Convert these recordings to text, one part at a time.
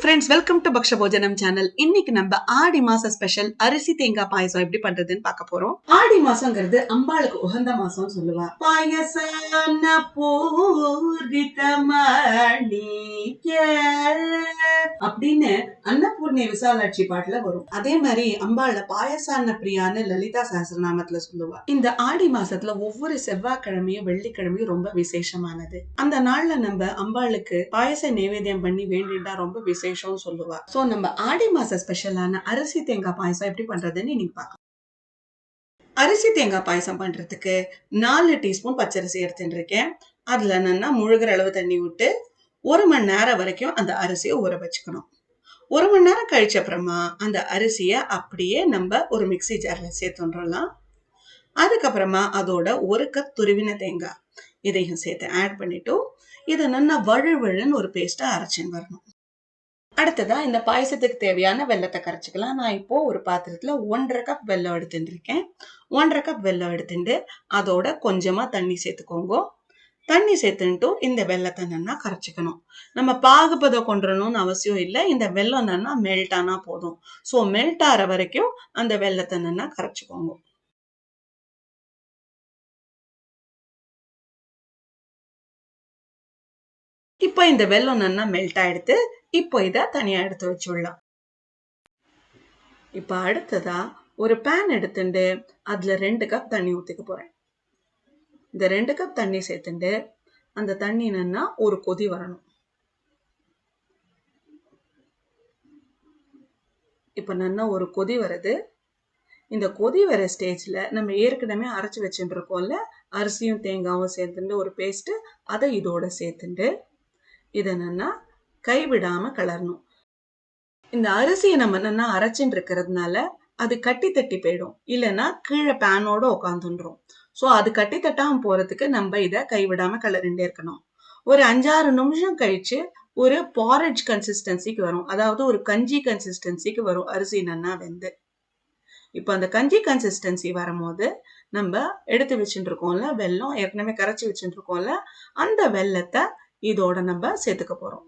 friends, welcome to Baksha Bhojanam channel. இன்னைக்கு நம்ம ஆடி மாச ஸ்பெஷல் அரிசி தேங்காய் பாயசம் எப்படி பண்றதுன்னு பார்க்க போறோம். ஆடி மாசம்ங்கிறது அம்பாளுக்கு உகந்த மாசம் சொல்லுவா. பாயசன்ன பூரிதமணிய அப்படின்னு அன்னபூர்ணி விசாலாட்சி பாட்டுல வரும். அதே மாதிரி அம்பாள பாயசான பிரியான்னு லலிதா சஹஸ்ரநாமத்துல சொல்லுவா. இந்த ஆடி மாசத்துல ஒவ்வொரு செவ்வாய்க்கிழமையும் வெள்ளிக்கிழமையும் ரொம்ப விசேஷமானது. அந்த நாள்ல நம்ம அம்பாளுக்கு பாயச நைவேத்தியம் பண்ணி வேண்டிட்டா ரொம்ப விசேஷம் சொல்லுவா. சோ நம்ம ஆடி மாச ஸ்பெஷலான அரிசி தேங்காய் பாயசம் எப்படி பண்றதுன்னு நீங்க பார்க்கலாம். அரிசி தேங்காய் பாயசம் பண்றதுக்கு 4 டீஸ்பூன் பச்சரிசி எடுத்துட்டு இருக்கேன். அதுல நல்லா முழுகிற அளவு தண்ணி விட்டு 1 மணி நேரம் வரைக்கும் அந்த அரிசியை ஊற வச்சுக்கணும். 1 மணி நேரம் கழிச்ச அப்புறமா அந்த அரிசிய அப்படியே நம்ம ஒரு மிக்சி ஜார்ல சேர்த்துடலாம். அதுக்கப்புறமா அதோட 1 கப் துருவின தேங்காய் இதையும் சேர்த்து ஆட் பண்ணிட்டு இதை நல்லா வழுவழுன்னு ஒரு பேஸ்டா அரைச்சின்னு வரணும். அடுத்ததா இந்த பாயசத்துக்கு தேவையான வெல்லத்தை கரைச்சிக்கலாம். நான் இப்போ ஒரு பாத்திரத்துல 1.5 கப் வெல்லம் எடுத்துட்டு இருக்கேன். 1.5 கப் வெல்லம் எடுத்துட்டு அதோட கொஞ்சமா தண்ணி சேர்த்துக்கோங்க. தண்ணி சேர்த்துட்டு இந்த வெல்லத்தை நல்லா கரைச்சிக்கணும். நம்ம பாகுபதம் கொண்டுறணும்னு அவசியம் இல்லை. இந்த வெல்லம் நல்லா மெல்ட் ஆனா போதும். ஸோ மெல்ட் ஆகிற வரைக்கும் அந்த வெல்லத்தை நல்லா கரைச்சிக்கோங்க. இப்போ இந்த வெல்லம் நல்லா மெல்ட் ஆயிடுத்து. இப்போ இதை தனியா எடுத்து வச்சுடலாம். இப்ப அடுத்ததா ஒரு பேன் எடுத்துட்டு அதுல 2 கப் தண்ணி ஊத்திக்க போறேன். இந்த 2 கப் தண்ணி சேர்த்துட்டு அந்த தண்ணி நல்லா ஒரு கொதி வரணும். இப்ப நல்லா ஒரு கொதி வருது. இந்த கொதி வர ஸ்டேஜ்ல நம்ம ஏற்கனவே அரைச்சு வச்சுட்டு இருக்கோம்ல அரிசியும் தேங்காயும் சேர்த்துட்டு ஒரு பேஸ்ட், அதை இதோட சேர்த்துட்டு இதை நல்லா கைவிடாம கலரணும். இந்த அரிசியை நம்ம நல்லா அரைச்சுட்டு இருக்கிறதுனால அது கட்டி தட்டி போயிடும், இல்லைன்னா கீழே பேனோட உட்காந்துன்றோம். ஸோ அது கட்டி தட்டாம போறதுக்கு நம்ம இதை கைவிடாம கலரிண்டே இருக்கணும். ஒரு 5-6 நிமிஷம் கழிச்சு ஒரு பாரேஜ் கன்சிஸ்டன்சிக்கு வரும், அதாவது ஒரு கஞ்சி கன்சிஸ்டன்சிக்கு வரும் அரிசி நல்லா வெந்து. இப்போ அந்த கஞ்சி கன்சிஸ்டன்சி வரும்போது நம்ம எடுத்து வச்சுட்டு இருக்கோம்ல வெல்லம், ஏற்கனவே கரைச்சி வச்சுட்டு இருக்கோம்ல அந்த வெல்லத்தை இதோட நம்ம சேர்த்துக்க போறோம்.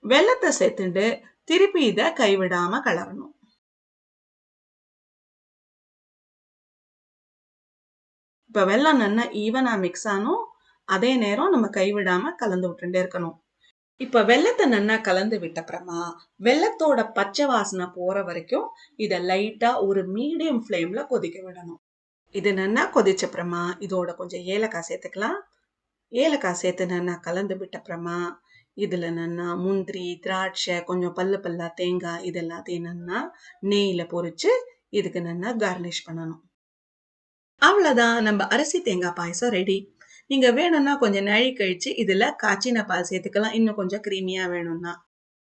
வெல்லத்தை சேர்த்துட்டு திருப்பி இதை கைவிடாம கலரணும். இப்ப வெல்லம் நல்லா ஈவனா மிக்ஸ் ஆனும், அதே நேரம் நம்ம கைவிடாம கலந்து விட்டுட்டே இருக்கணும். இப்ப வெல்லத்தை நல்லா கலந்து விட்ட அப்புறமா வெல்லத்தோட பச்சை வாசனை போற வரைக்கும் இதை லைட்டா ஒரு மீடியம் ஃப்ளேம்ல கொதிக்க விடணும். இது நல்லா கொதிச்ச அப்புறமா இதோட கொஞ்சம் ஏலக்காய் சேர்த்துக்கலாம். ஏலக்காய் சேர்த்து நல்லா கலந்து விட்ட அப்புறமா இதுல நல்லா முந்திரி, திராட்சை, கொஞ்சம் பல்லா தேங்காய் இது எல்லாத்தையும் நல்லா நெய்யில பொரிச்சு இதுக்கு நல்லா கார்னிஷ் பண்ணணும். அவ்வளவுதான், நம்ம அரிசி தேங்காய் பாயசம் ரெடி. நீங்க வேணும்னா கொஞ்சம் நழி கழிச்சு இதுல காய்ச்சின பால் சேர்த்துக்கலாம், இன்னும் கொஞ்சம் கிரீமியா வேணும்னா.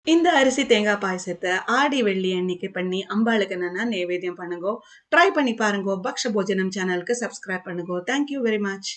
இந்த அரிசி தேங்காய் பாயசத்தை ஆடி வெள்ளி அன்னைக்கு பண்ணி அம்பாளுக்கு நல்லா நைவேத்தியம் பண்ணுங்க. ட்ரை பண்ணி பாருங்க. பக்ஷ போஜனம் சேனலுக்கு சப்ஸ்கிரைப் பண்ணுங்க. Thank you very much.